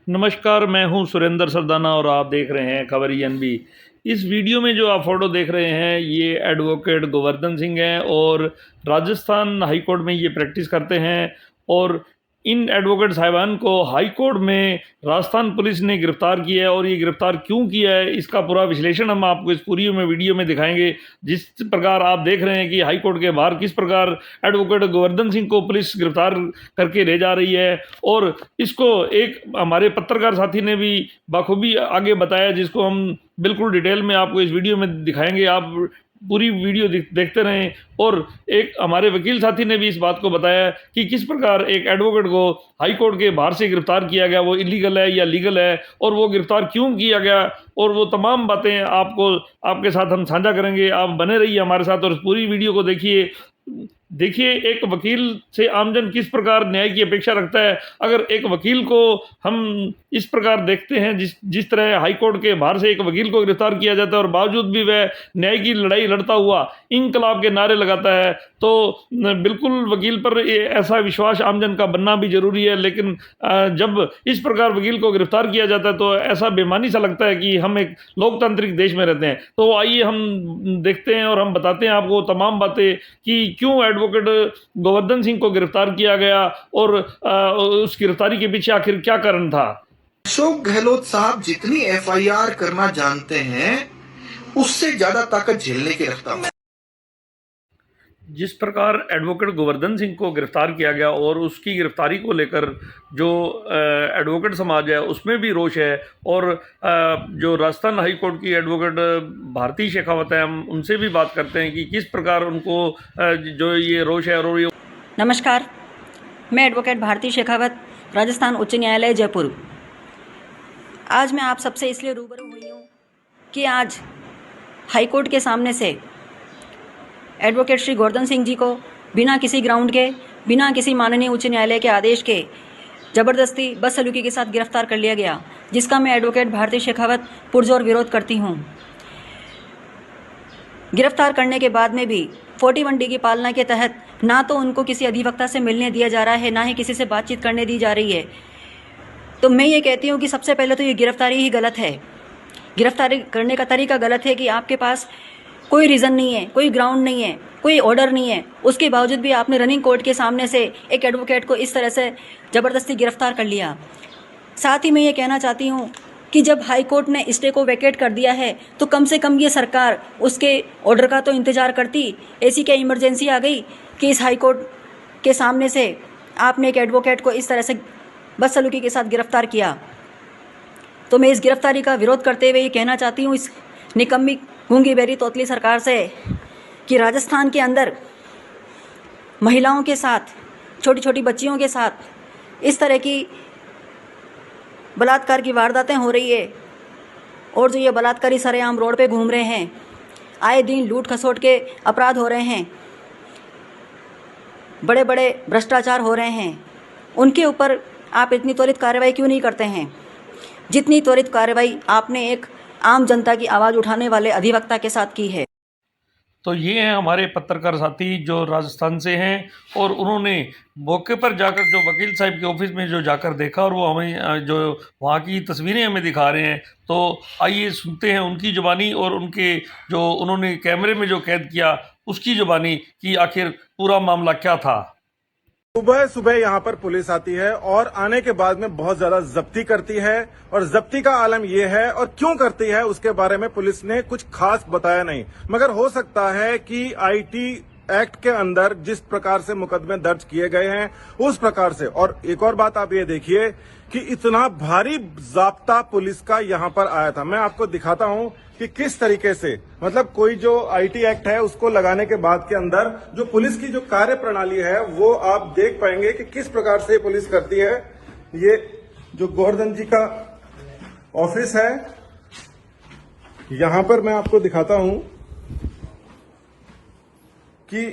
नमस्कार, मैं हूं सुरेंद्र सरदाना और आप देख रहे हैं खबर ईएनबी। इस वीडियो में जो आप फोटो देख रहे हैं ये एडवोकेट गोवर्धन सिंह हैं और राजस्थान हाई कोर्ट में ये प्रैक्टिस करते हैं। और इन एडवोकेट साहिबान को हाई कोर्ट में राजस्थान पुलिस ने गिरफ्तार किया है और ये गिरफ्तार क्यों किया है इसका पूरा विश्लेषण हम आपको इस पूरी में वीडियो में दिखाएंगे। जिस प्रकार आप देख रहे हैं कि हाई कोर्ट के बाहर किस प्रकार एडवोकेट गोवर्धन सिंह को पुलिस गिरफ्तार करके ले जा रही है, और इसको एक हमारे पत्रकार साथी ने भी बाखूबी आगे बताया, जिसको हम बिल्कुल डिटेल में आपको इस वीडियो में दिखाएंगे। आप पूरी वीडियो देखते रहें। और एक हमारे वकील साथी ने भी इस बात को बताया कि किस प्रकार एक एडवोकेट को हाई कोर्ट के बाहर से गिरफ्तार किया गया, वो इलीगल है या लीगल है, और वो गिरफ्तार क्यों किया गया, और वो तमाम बातें आपको आपके साथ हम साझा करेंगे। आप बने रहिए हमारे साथ और पूरी वीडियो को देखिए एक वकील से आमजन किस प्रकार न्याय की अपेक्षा रखता है। अगर एक वकील को हम इस प्रकार देखते हैं, जिस तरह हाई कोर्ट के बाहर से एक वकील को गिरफ्तार किया जाता है और बावजूद भी वह न्याय की लड़ाई लड़ता हुआ इनकलाब के नारे लगाता है, तो बिल्कुल वकील पर ऐसा विश्वास आमजन का बनना भी जरूरी है। लेकिन जब इस प्रकार वकील को गिरफ्तार किया जाता है तो ऐसा बेमानी सा लगता है कि हम एक लोकतांत्रिक देश में रहते हैं। तो आइए हम देखते हैं और हम बताते हैं आपको तमाम बातें कि क्यों एडवोकेट गोवर्धन सिंह को गिरफ्तार किया गया और उस गिरफ्तारी के पीछे आखिर क्या कारण था। अशोक गहलोत साहब जितनी एफआईआर करना जानते हैं उससे ज्यादा ताकत झेलने की रखता हूं। जिस प्रकार एडवोकेट गोवर्धन सिंह को गिरफ्तार किया गया और उसकी गिरफ्तारी को लेकर जो एडवोकेट समाज है उसमें भी रोष है, और जो राजस्थान हाई कोर्ट की एडवोकेट भारती शेखावत है, हम उनसे भी बात करते हैं कि किस प्रकार उनको जो ये रोष है। और ये नमस्कार, मैं एडवोकेट भारती शेखावत, राजस्थान उच्च न्यायालय जयपुर। आज मैं आप सबसे इसलिए रूबरू हुई हूँ कि आज हाई कोर्ट के सामने से एडवोकेट श्री गोवर्धन सिंह जी को बिना किसी ग्राउंड के, बिना किसी माननीय उच्च न्यायालय के आदेश के ज़बरदस्ती बदसलूकी के साथ गिरफ्तार कर लिया गया, जिसका मैं एडवोकेट भारती शेखावत पुरजोर विरोध करती हूँ। गिरफ्तार करने के बाद में भी 41D की पालना के तहत ना तो उनको किसी अधिवक्ता से मिलने दिया जा रहा है, ना ही किसी से बातचीत करने दी जा रही है। तो मैं ये कहती हूँ कि सबसे पहले तो ये गिरफ्तारी ही गलत है। गिरफ्तारी करने का तरीका गलत है कि आपके पास कोई रीज़न नहीं है, कोई ग्राउंड नहीं है, कोई ऑर्डर नहीं है, उसके बावजूद भी आपने रनिंग कोर्ट के सामने से एक एडवोकेट को इस तरह से ज़बरदस्ती गिरफ्तार कर लिया। साथ ही मैं ये कहना चाहती हूँ कि जब हाई कोर्ट ने स्टे को वैकेट कर दिया है तो कम से कम ये सरकार उसके ऑर्डर का तो इंतज़ार करती। ऐसी क्या इमरजेंसी आ गई कि इस हाई कोर्ट के सामने से आपने एक एडवोकेट को इस तरह से बदसलूकी के साथ गिरफ्तार किया। तो मैं इस गिरफ्तारी का विरोध करते हुए ये कहना चाहती हूँ इस निकम्मी गूंगी बेरी तोतली सरकार से कि राजस्थान के अंदर महिलाओं के साथ, छोटी छोटी बच्चियों के साथ इस तरह की बलात्कार की वारदातें हो रही है, और जो ये बलात्कारी सरेआम रोड पे घूम रहे हैं, आए दिन लूट खसोट के अपराध हो रहे हैं, बड़े बड़े भ्रष्टाचार हो रहे हैं, उनके ऊपर आप इतनी त्वरित कार्रवाई क्यों नहीं करते हैं जितनी त्वरित कार्रवाई आपने एक आम जनता की आवाज़ उठाने वाले अधिवक्ता के साथ की है। तो ये हैं हमारे पत्रकार साथी जो राजस्थान से हैं, और उन्होंने मौके पर जाकर जो वकील साहब के ऑफिस में जो जाकर देखा और वो हमें जो वहाँ की तस्वीरें हमें दिखा रहे हैं। तो आइए सुनते हैं उनकी ज़ुबानी और उनके जो उन्होंने कैमरे में जो कैद किया उसकी ज़ुबानी कि आखिर पूरा मामला क्या था। सुबह सुबह यहाँ पर पुलिस आती है और आने के बाद में बहुत ज्यादा जब्ती करती है, और जब्ती का आलम यह है और क्यों करती है उसके बारे में पुलिस ने कुछ खास बताया नहीं। मगर हो सकता है कि आईटी एक्ट के अंदर जिस प्रकार से मुकदमे दर्ज किए गए हैं उस प्रकार से। और एक और बात आप ये देखिए कि इतना भारी जाब्ता पुलिस का यहाँ पर आया था। मैं आपको दिखाता हूँ कि किस तरीके से, मतलब कोई जो आईटी एक्ट है उसको लगाने के बाद के अंदर जो पुलिस की जो कार्य प्रणाली है वो आप देख पाएंगे कि किस प्रकार से पुलिस करती है। ये जो गोवर्धन जी का ऑफिस है, यहां पर मैं आपको दिखाता हूं कि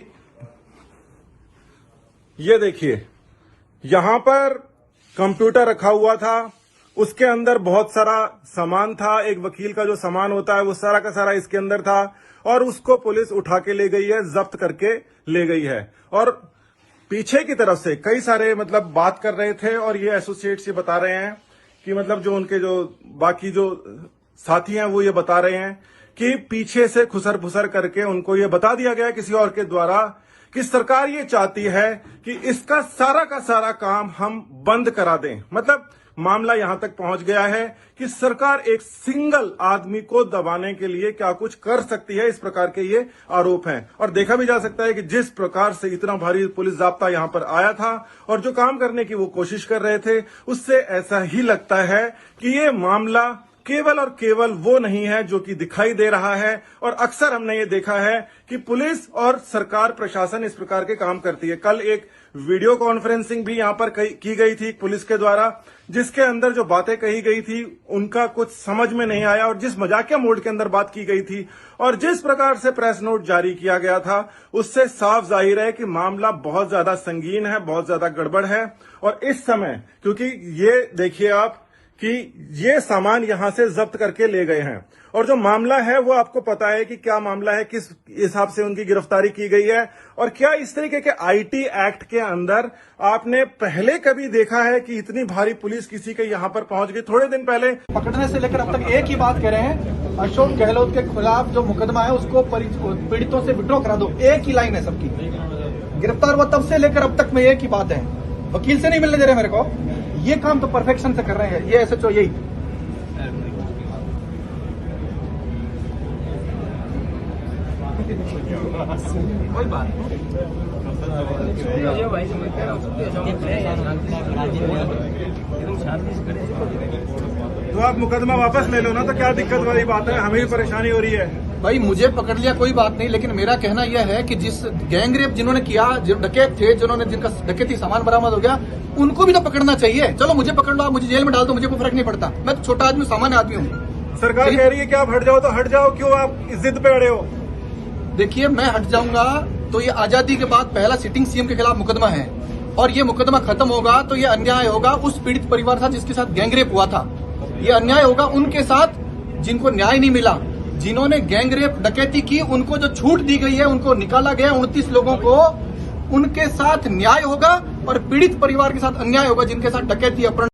ये देखिए, यहां पर कंप्यूटर रखा हुआ था, उसके अंदर बहुत सारा सामान था, एक वकील का जो सामान होता है वो सारा का सारा इसके अंदर था, और उसको पुलिस उठा के ले गई है, जब्त करके ले गई है। और पीछे की तरफ से कई सारे मतलब बात कर रहे थे, और ये एसोसिएट्स ये बता रहे हैं कि मतलब जो उनके जो बाकी जो साथी हैं वो ये बता रहे हैं कि पीछे से खुसर फुसर करके उनको ये बता दिया गया किसी और के द्वारा कि सरकार ये चाहती है कि इसका सारा का सारा काम हम बंद करा दें। मतलब मामला यहां तक पहुंच गया है कि सरकार एक सिंगल आदमी को दबाने के लिए क्या कुछ कर सकती है, इस प्रकार के ये आरोप हैं। और देखा भी जा सकता है कि जिस प्रकार से इतना भारी पुलिस जाब्ता यहां पर आया था और जो काम करने की वो कोशिश कर रहे थे, उससे ऐसा ही लगता है कि ये मामला केवल और केवल वो नहीं है जो कि दिखाई दे रहा है। और अक्सर हमने ये देखा है कि पुलिस और सरकार प्रशासन इस प्रकार के काम करती है। कल एक वीडियो कॉन्फ्रेंसिंग भी यहां पर की गई थी पुलिस के द्वारा, जिसके अंदर जो बातें कही गई थी उनका कुछ समझ में नहीं आया, और जिस मजाकिया मोड के अंदर बात की गई थी और जिस प्रकार से प्रेस नोट जारी किया गया था, उससे साफ जाहिर है कि मामला बहुत ज्यादा संगीन है, बहुत ज्यादा गड़बड़ है। और इस समय क्योंकि ये देखिए आप कि ये सामान यहां से जब्त करके ले गए हैं, और जो मामला है वो आपको पता है कि क्या मामला है, किस हिसाब से उनकी गिरफ्तारी की गई है, और क्या इस तरीके के आईटी एक्ट के अंदर आपने पहले कभी देखा है कि इतनी भारी पुलिस किसी के यहां पर पहुंच गई। थोड़े दिन पहले पकड़ने से लेकर अब तक एक ही बात कह रहे हैं, अशोक गहलोत के खिलाफ जो मुकदमा है उसको पीड़ितों से विड्रॉ करा दो। एक ही लाइन है सबकी, गिरफ्तार हुआ तब से लेकर अब तक में एक ही बात है, वकील से नहीं मिलने दे रहे मेरे को। ये काम तो परफेक्शन से कर रहे हैं ये एसएचओ, यही कोई बात तो आप मुकदमा वापस ले लो ना, तो क्या दिक्कत वाली बात है, हमें भी परेशानी हो रही है। भाई मुझे पकड़ लिया कोई बात नहीं, लेकिन मेरा कहना यह है कि जिस गैंगरेप जिन्होंने किया, जो डकैत थे, जिन्होंने जिनका डकैती सामान बरामद हो गया, उनको भी तो पकड़ना चाहिए। चलो मुझे पकड़ लो, आप मुझे जेल में डाल दो, मुझे कोई फर्क नहीं पड़ता, मैं तो छोटा आदमी, सामान्य आदमी हूँ। सरकार कह रही है कि आप हट जाओ, तो हट जाओ, क्यों आप इस जिद पे अड़े हो? देखिए मैं हट जाऊंगा तो ये आजादी के बाद पहला सिटिंग सीएम के खिलाफ मुकदमा है, और ये मुकदमा खत्म होगा तो ये अन्याय होगा उस पीड़ित परिवार के साथ जिसके साथ गैंगरेप हुआ था। ये अन्याय होगा उनके साथ जिनको न्याय नहीं मिला, जिन्होंने गैंगरेप डकैती की, उनको जो छूट दी गई है, उनको निकाला गया 29 लोगों को, उनके साथ न्याय होगा, और पीड़ित परिवार के साथ अन्याय होगा जिनके साथ डकैती अपहरण